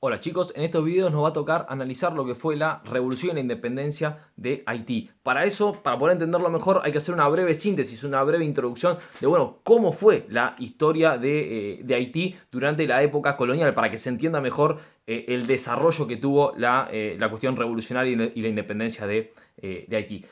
Hola chicos, en estos videos nos va a tocar analizar lo que fue la revolución y la independencia de Haití. Para eso, para poder entenderlo mejor, hay que hacer una breve síntesis, una breve introducción de, bueno, cómo fue la historia de Haití durante la época colonial, para que se entienda mejor el desarrollo que tuvo la cuestión revolucionaria y la independencia de Haití.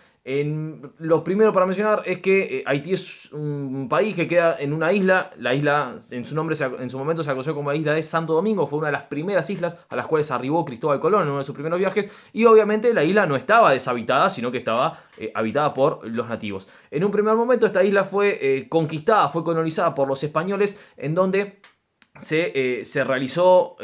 Lo primero para mencionar es que Haití es un país que queda en una isla. La isla en su nombre en su momento se conoció como la isla de Santo Domingo. Fue una de las primeras islas a las cuales arribó Cristóbal Colón en uno de sus primeros viajes. Y obviamente la isla no estaba deshabitada, sino que estaba habitada por los nativos. En un primer momento esta isla fue conquistada, fue colonizada por los españoles, en donde se realizó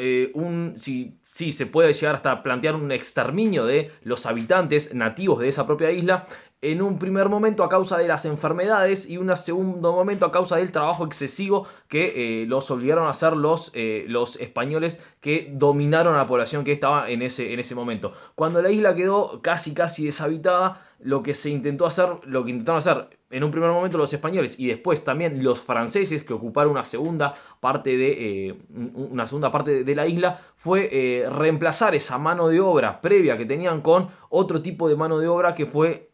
sí, se puede llegar hasta plantear un exterminio de los habitantes nativos de esa propia isla. En un primer momento a causa de las enfermedades y un segundo momento a causa del trabajo excesivo que los obligaron a hacer los españoles que dominaron a la población que estaba en ese momento. Cuando la isla quedó casi deshabitada, lo que intentaron hacer en un primer momento los españoles y después también los franceses, que ocuparon una segunda parte de la isla, fue reemplazar esa mano de obra previa que tenían con otro tipo de mano de obra que fue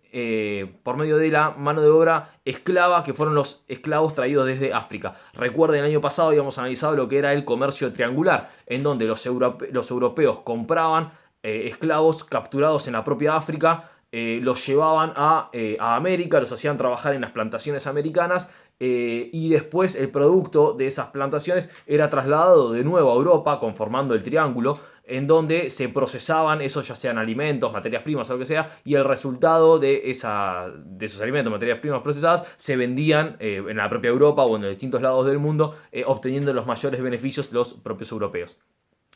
por medio de la mano de obra esclava, que fueron los esclavos traídos desde África. Recuerden, el año pasado habíamos analizado lo que era el comercio triangular, en donde los europeos compraban esclavos capturados en la propia África, los llevaban a América, los hacían trabajar en las plantaciones americanas, y después el producto de esas plantaciones era trasladado de nuevo a Europa, conformando el triángulo, en donde se procesaban esos, ya sean alimentos, materias primas o lo que sea, y el resultado de esos alimentos, materias primas procesadas, se vendían en la propia Europa o en los distintos lados del mundo, obteniendo los mayores beneficios los propios europeos.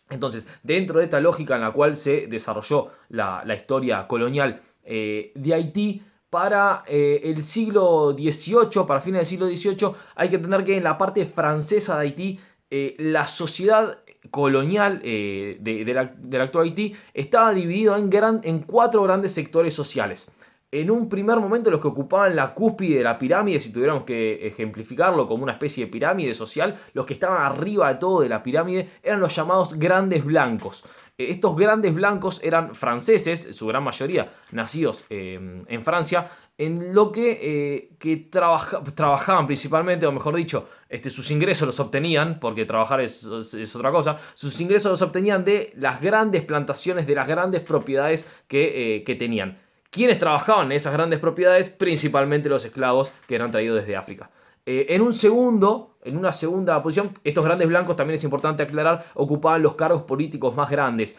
Entonces, dentro de esta lógica en la cual se desarrolló la historia colonial de Haití, para el siglo XVIII, para fines del siglo XVIII, hay que entender que en la parte francesa de Haití, la sociedad colonial del actual Haití estaba dividida en cuatro grandes sectores sociales. En un primer momento, los que ocupaban la cúspide de la pirámide, si tuviéramos que ejemplificarlo como una especie de pirámide social, los que estaban arriba de todo de la pirámide eran los llamados grandes blancos. Estos grandes blancos eran franceses, su gran mayoría nacidos en Francia, en lo que trabajaban principalmente, o mejor dicho, sus ingresos los obtenían, porque trabajar es otra cosa, sus ingresos los obtenían de las grandes plantaciones, de las grandes propiedades que tenían. ¿Quiénes trabajaban en esas grandes propiedades? Principalmente los esclavos que eran traídos desde África. En una segunda posición, estos grandes blancos, también es importante aclarar, ocupaban los cargos políticos más grandes.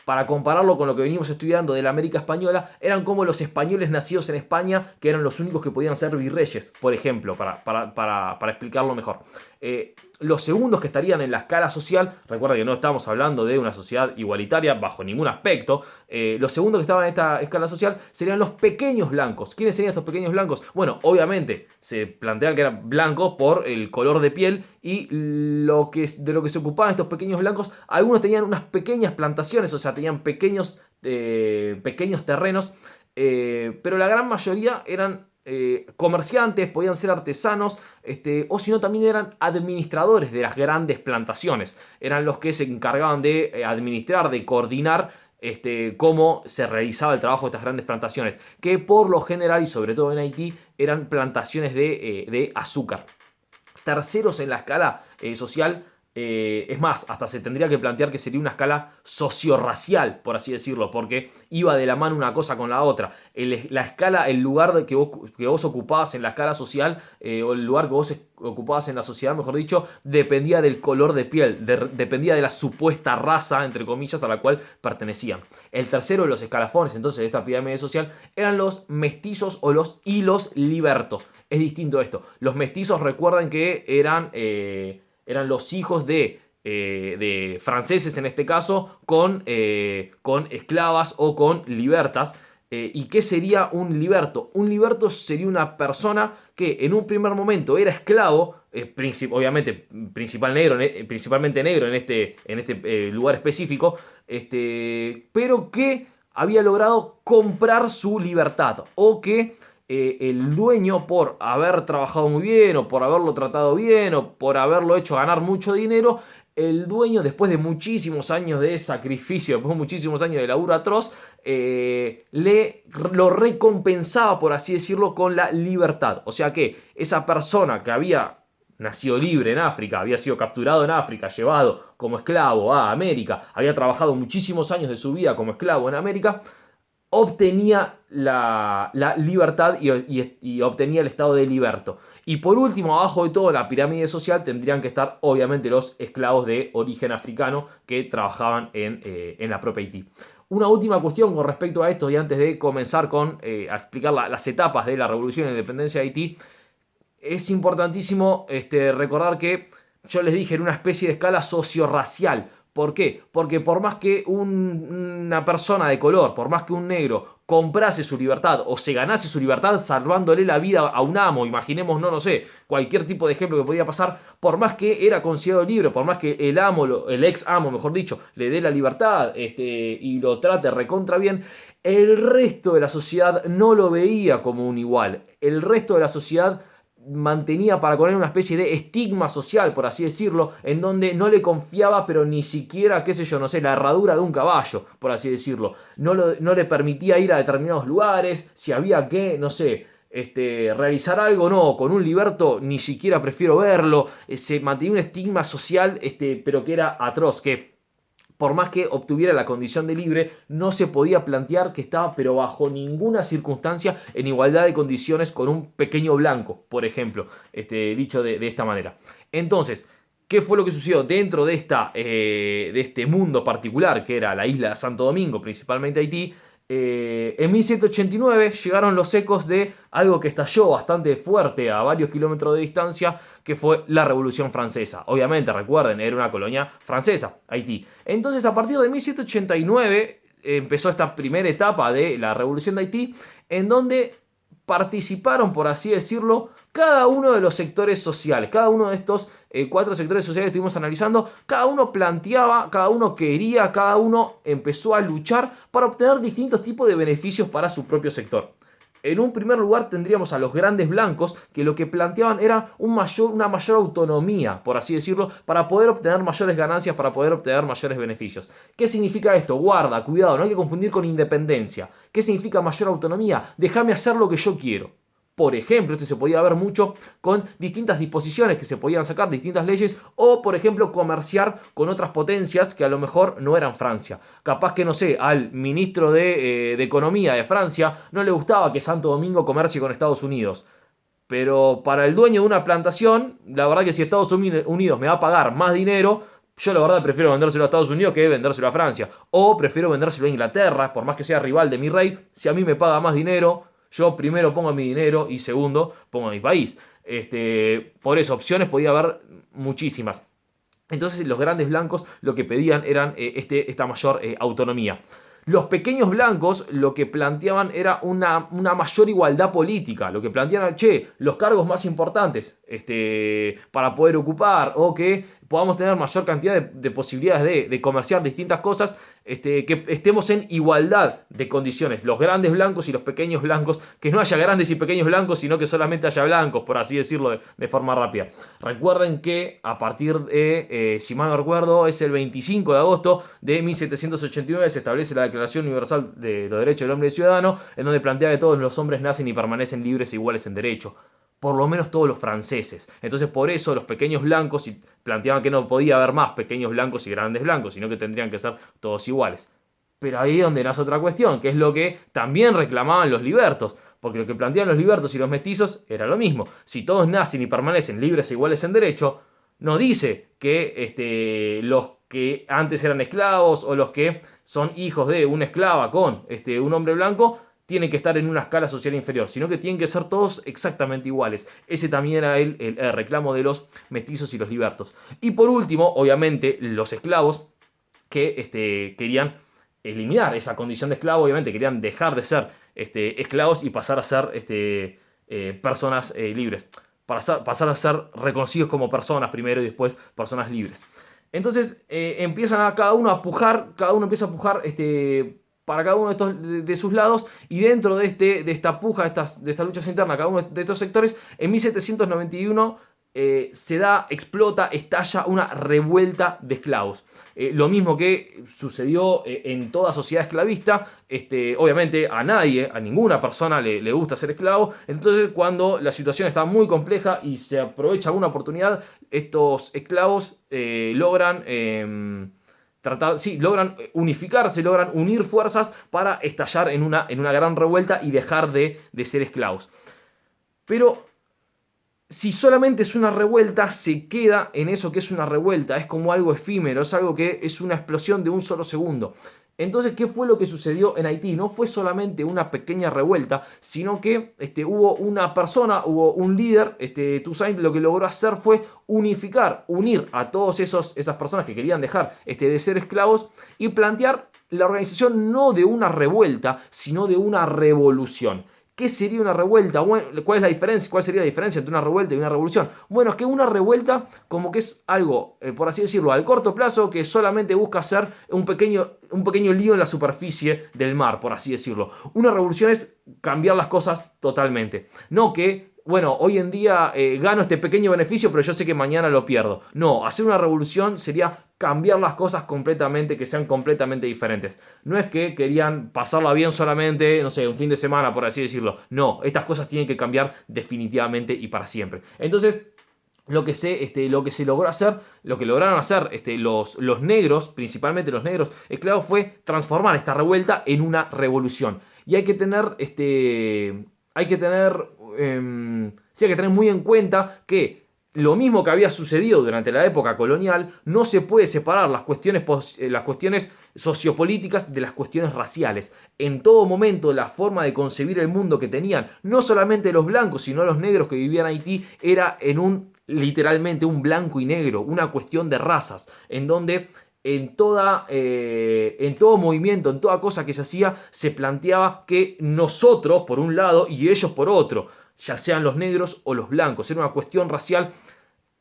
Para compararlo con lo que venimos estudiando de la América Española, eran como los españoles nacidos en España, que eran los únicos que podían ser virreyes, por ejemplo, para explicarlo mejor. Los segundos que estarían en la escala social, recuerda que no estamos hablando de una sociedad igualitaria bajo ningún aspecto, los segundos que estaban en esta escala social serían los pequeños blancos. ¿Quiénes serían estos pequeños blancos? Bueno, obviamente se plantea que eran blancos por el color de piel y de lo que se ocupaban estos pequeños blancos, algunos tenían unas pequeñas plantaciones, o sea, tenían pequeños terrenos, pero la gran mayoría eran comerciantes, podían ser artesanos, o si no también eran administradores de las grandes plantaciones. Eran los que se encargaban de administrar, de coordinar cómo se realizaba el trabajo de estas grandes plantaciones, que por lo general y sobre todo en Haití eran plantaciones de azúcar. Terceros en la escala social. Es más, hasta se tendría que plantear que sería una escala sociorracial, por así decirlo, porque iba de la mano una cosa con la otra. La escala, el lugar que vos ocupabas en la escala social, o el lugar que vos ocupabas en la sociedad, mejor dicho, dependía del color de piel, dependía de la supuesta raza, entre comillas, a la cual pertenecían. El tercero de los escalafones, entonces, de esta pirámide social, eran los mestizos y los libertos. Es distinto esto. Los mestizos, recuerden que eran los hijos de franceses en este caso, con esclavas o con libertas. ¿Y qué sería un liberto? Un liberto sería una persona que en un primer momento era esclavo, obviamente principalmente negro en este lugar específico, pero que había logrado comprar su libertad, o que el dueño, por haber trabajado muy bien, o por haberlo tratado bien, o por haberlo hecho ganar mucho dinero, el dueño, después de muchísimos años de sacrificio, después de muchísimos años de laburo atroz, lo recompensaba, por así decirlo, con la libertad. O sea que esa persona que había nacido libre en África, había sido capturado en África, llevado como esclavo a América, había trabajado muchísimos años de su vida como esclavo en América, obtenía la libertad y obtenía el estado de liberto. Y por último, abajo de todo, la pirámide social tendrían que estar obviamente los esclavos de origen africano que trabajaban en la propia Haití. Una última cuestión con respecto a esto y antes de comenzar a explicar las etapas de la revolución de independencia de Haití, es importantísimo recordar que yo les dije en una especie de escala socio-racial. ¿Por qué? Porque por más que una persona de color, por más que un negro comprase su libertad o se ganase su libertad salvándole la vida a un amo, imaginemos, no sé, cualquier tipo de ejemplo que podía pasar, por más que era considerado libre, por más que el amo, el ex amo, mejor dicho, le dé la libertad y lo trate recontra bien, el resto de la sociedad no lo veía como un igual. El resto de la sociedad mantenía para con él una especie de estigma social, por así decirlo, en donde no le confiaba, pero ni siquiera, qué sé yo, no sé, la herradura de un caballo, por así decirlo. No le permitía ir a determinados lugares, si había que, no sé, realizar algo, no, con un liberto ni siquiera prefiero verlo. Se mantenía un estigma social, pero que era atroz, que por más que obtuviera la condición de libre, no se podía plantear que estaba, pero bajo ninguna circunstancia, en igualdad de condiciones con un pequeño blanco, por ejemplo, dicho de esta manera. Entonces, ¿qué fue lo que sucedió dentro de este mundo particular, que era la isla de Santo Domingo, principalmente Haití? En 1789 llegaron los ecos de algo que estalló bastante fuerte a varios kilómetros de distancia, que fue la Revolución Francesa. Obviamente, recuerden, era una colonia francesa, Haití. Entonces, a partir de 1789 empezó esta primera etapa de la Revolución de Haití, en donde participaron, por así decirlo, cada uno de los sectores sociales, cada uno de estos cuatro sectores sociales que estuvimos analizando, cada uno planteaba, cada uno quería, cada uno empezó a luchar para obtener distintos tipos de beneficios para su propio sector. En un primer lugar tendríamos a los grandes blancos que lo que planteaban era una mayor autonomía, por así decirlo, para poder obtener mayores ganancias, para poder obtener mayores beneficios. ¿Qué significa esto? Guarda, cuidado, no hay que confundir con independencia. ¿Qué significa mayor autonomía? Déjame hacer lo que yo quiero. Por ejemplo, esto se podía ver mucho con distintas disposiciones que se podían sacar, distintas leyes, o por ejemplo comerciar con otras potencias que a lo mejor no eran Francia. Capaz que, no sé, al ministro de Economía de Francia no le gustaba que Santo Domingo comercie con Estados Unidos. Pero para el dueño de una plantación, la verdad que si Estados Unidos me va a pagar más dinero, yo la verdad prefiero vendérselo a Estados Unidos que vendérselo a Francia. O prefiero vendérselo a Inglaterra, por más que sea rival de mi rey, si a mí me paga más dinero, yo primero pongo mi dinero y segundo pongo mi país. Por eso, opciones podía haber muchísimas. Entonces los grandes blancos lo que pedían eran esta mayor autonomía. Los pequeños blancos lo que planteaban era una mayor igualdad política. Lo que planteaban, che, los cargos más importantes para poder ocupar o que podamos tener mayor cantidad de posibilidades de comerciar distintas cosas, que estemos en igualdad de condiciones, los grandes blancos y los pequeños blancos, que no haya grandes y pequeños blancos, sino que solamente haya blancos, por así decirlo de forma rápida. Recuerden que a partir de, si mal no recuerdo, es el 25 de agosto de 1789 se establece la Declaración Universal de los Derechos del Hombre y Ciudadano, en donde plantea que todos los hombres nacen y permanecen libres e iguales en derecho. Por lo menos todos los franceses. Entonces por eso los pequeños blancos planteaban que no podía haber más pequeños blancos y grandes blancos, sino que tendrían que ser todos iguales. Pero ahí es donde nace otra cuestión, que es lo que también reclamaban los libertos. Porque lo que planteaban los libertos y los mestizos era lo mismo. Si todos nacen y permanecen libres e iguales en derecho, no dice que los que antes eran esclavos o los que son hijos de una esclava con un hombre blanco tienen que estar en una escala social inferior, sino que tienen que ser todos exactamente iguales. Ese también era el reclamo de los mestizos y los libertos. Y por último, obviamente, los esclavos que querían eliminar esa condición de esclavo, obviamente querían dejar de ser esclavos y pasar a ser personas libres. Pasar a ser reconocidos como personas primero y después personas libres. Entonces empiezan a cada uno a pujar, cada uno empieza a pujar para cada uno de sus lados, y dentro de esta puja, de esta lucha interna, cada uno de estos sectores, en 1791 explota, estalla una revuelta de esclavos. Lo mismo que sucedió en toda sociedad esclavista. Obviamente a nadie, a ninguna persona le gusta ser esclavo. Entonces, cuando la situación está muy compleja y se aprovecha alguna oportunidad, estos esclavos logran unificarse, logran unir fuerzas para estallar en una gran revuelta y dejar de ser esclavos. Pero si solamente es una revuelta, se queda en eso que es una revuelta. Es como algo efímero, es algo que es una explosión de un solo segundo. Entonces, ¿qué fue lo que sucedió en Haití? No fue solamente una pequeña revuelta, sino que hubo una persona, hubo un líder. Toussaint lo que logró hacer fue unir a todas esas personas que querían dejar de ser esclavos y plantear la organización no de una revuelta, sino de una revolución. ¿Qué sería una revuelta? Bueno, ¿cuál es la diferencia? ¿Cuál sería la diferencia entre una revuelta y una revolución? Bueno, es que una revuelta como que es algo, por así decirlo, al corto plazo que solamente busca hacer un pequeño lío en la superficie del mar, por así decirlo. Una revolución es cambiar las cosas totalmente. No que, bueno, hoy en día gano este pequeño beneficio, pero yo sé que mañana lo pierdo. No, hacer una revolución sería cambiar las cosas completamente, que sean completamente diferentes. No es que querían pasarla bien solamente, no sé, un fin de semana, por así decirlo. No, estas cosas tienen que cambiar definitivamente y para siempre. Entonces, lo que se logró hacer, lo que lograron hacer los negros, principalmente los negros esclavos, fue transformar esta revuelta en una revolución. Y hay que tener, sí, hay que tener muy en cuenta que lo mismo que había sucedido durante la época colonial, no se puede separar las cuestiones sociopolíticas de las cuestiones raciales. En todo momento, la forma de concebir el mundo que tenían, no solamente los blancos, sino los negros que vivían en Haití, era literalmente un blanco y negro, una cuestión de razas, en donde en todo movimiento, en toda cosa que se hacía, se planteaba que nosotros por un lado y ellos por otro, ya sean los negros o los blancos. Era una cuestión racial,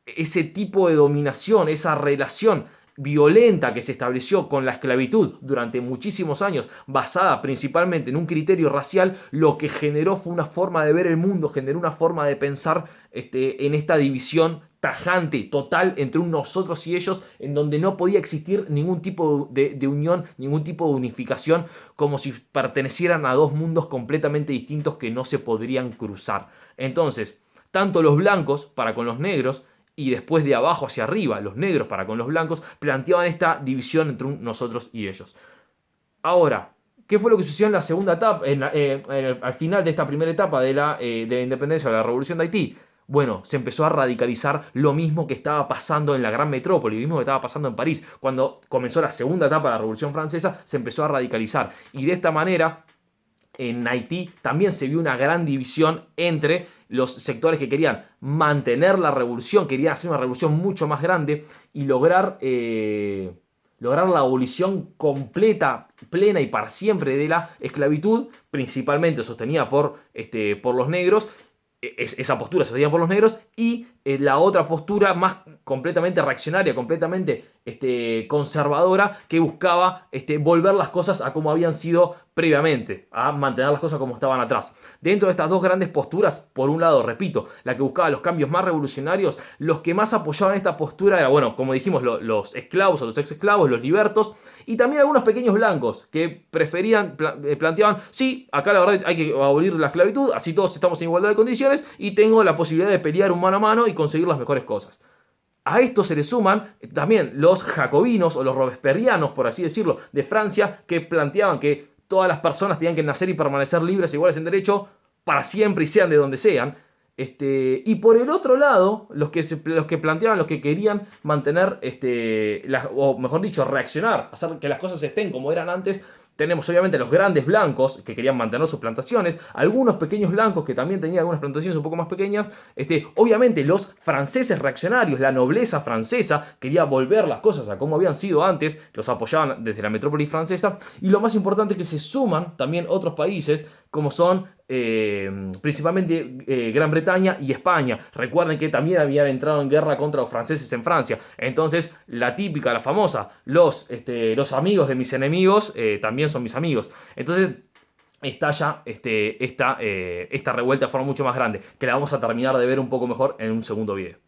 ese tipo de dominación, esa relación violenta que se estableció con la esclavitud durante muchísimos años, basada principalmente en un criterio racial, lo que generó fue una forma de ver el mundo, generó una forma de pensar en esta división tajante, total, entre un nosotros y ellos, en donde no podía existir ningún tipo de unión, ningún tipo de unificación, como si pertenecieran a dos mundos completamente distintos que no se podrían cruzar. Entonces, tanto los blancos para con los negros, y después de abajo hacia arriba, los negros para con los blancos, planteaban esta división entre nosotros y ellos. Ahora, ¿qué fue lo que sucedió en la segunda etapa, al final de esta primera etapa de la independencia de la Revolución de Haití? Bueno, se empezó a radicalizar lo mismo que estaba pasando en la gran metrópoli, lo mismo que estaba pasando en París. Cuando comenzó la segunda etapa de la Revolución Francesa, se empezó a radicalizar. Y de esta manera, en Haití también se vio una gran división entre los sectores que querían mantener la revolución, querían hacer una revolución mucho más grande y lograr la abolición completa, plena y para siempre de la esclavitud, principalmente sostenida por los negros. Esa postura sostenida por los negros, y la otra postura más completamente reaccionaria, completamente conservadora, que buscaba volver las cosas a como habían sido previamente, a mantener las cosas como estaban atrás. Dentro de estas dos grandes posturas, por un lado, repito, la que buscaba los cambios más revolucionarios, los que más apoyaban esta postura eran, bueno, como dijimos, los esclavos o los ex esclavos, los libertos, y también algunos pequeños blancos que planteaban, sí, acá la verdad hay que abolir la esclavitud, así todos estamos en igualdad de condiciones y tengo la posibilidad de pelear un mano a mano y conseguir las mejores cosas. A esto se le suman también los jacobinos o los robesperianos, por así decirlo, de Francia, que planteaban que todas las personas tenían que nacer y permanecer libres e iguales en derecho para siempre y sean de donde sean. Y por el otro lado, los que planteaban, los que querían mantener, o mejor dicho, reaccionar, hacer que las cosas estén como eran antes. Tenemos obviamente los grandes blancos que querían mantener sus plantaciones, algunos pequeños blancos que también tenían algunas plantaciones un poco más pequeñas, obviamente los franceses reaccionarios, la nobleza francesa quería volver las cosas a como habían sido antes, los apoyaban desde la metrópoli francesa, y lo más importante es que se suman también otros países como son principalmente Gran Bretaña y España. Recuerden que también habían entrado en guerra contra los franceses en Francia. Entonces, la típica, la famosa, los amigos de mis enemigos también son mis amigos. Entonces, estalla esta revuelta de forma mucho más grande, que la vamos a terminar de ver un poco mejor en un segundo video.